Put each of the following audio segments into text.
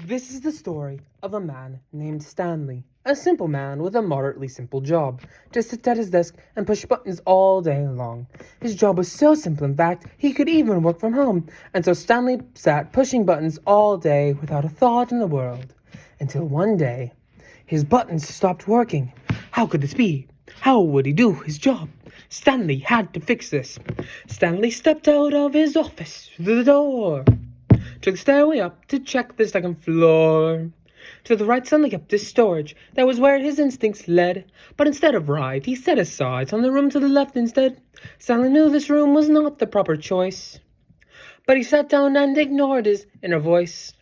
This is the story of a man named Stanley, a simple man with a moderately simple job, to sit at his desk and push buttons all day long. His job was so simple, in fact, he could even work from home, and so Stanley sat pushing buttons all day without a thought in the world. Until one day, his buttons stopped working. How could this be? How would he do his job? Stanley had to fix this. Stanley stepped out of his office through the door, took the stairway up to check the second floor. To the right, Stanley kept his storage. That was where his instincts led. But instead of right, he set his sights on the room to the left instead. Stanley knew this room was not the proper choice, but he sat down and ignored his inner voice.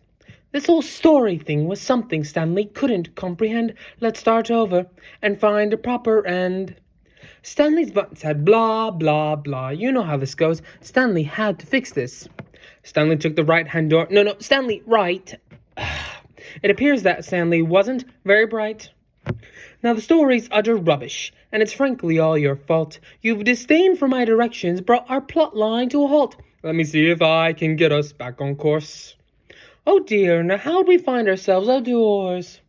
This whole story thing was something Stanley couldn't comprehend. Let's start over and find a proper end. Stanley's buttons had blah, blah, blah. You know how this goes. Stanley had to fix this. Stanley took the right-hand door. No, Stanley, right. It appears that Stanley wasn't very bright. Now, the story's utter rubbish, and it's frankly all your fault. You've disdain for my directions, brought our plot line to a halt. Let me see if I can get us back on course. Oh dear, now how'd we find ourselves outdoors?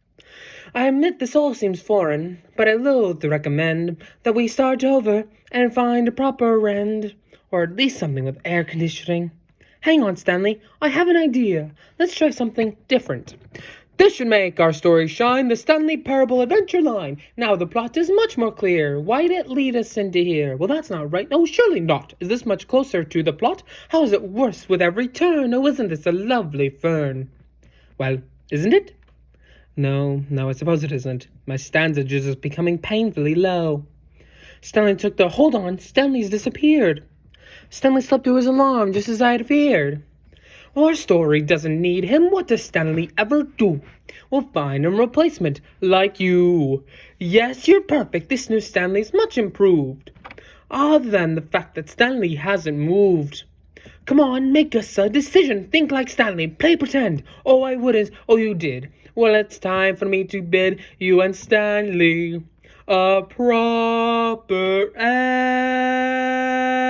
I admit this all seems foreign, but I loathe to recommend that we start over and find a proper end, or at least something with air conditioning. Hang on, Stanley, I have an idea. Let's try something different. This should make our story shine, the Stanley Parable Adventure line. Now the plot is much more clear. Why'd it lead us into here? Well, that's not right. No, surely not. Is this much closer to the plot? How is it worse with every turn? Oh, isn't this a lovely fern? Well, isn't it? No, I suppose it isn't. My stanza just is becoming painfully low. Stanley took the... Hold on, Stanley's disappeared. Stanley slept through his alarm, just as I had feared. Our story doesn't need him. What does Stanley ever do? We'll find him a replacement, like you. Yes, you're perfect. This new Stanley's much improved. Other than the fact that Stanley hasn't moved. Come on, make us a decision. Think like Stanley. Play pretend. Oh, I wouldn't. Oh, you did. Well, it's time for me to bid you and Stanley a proper end.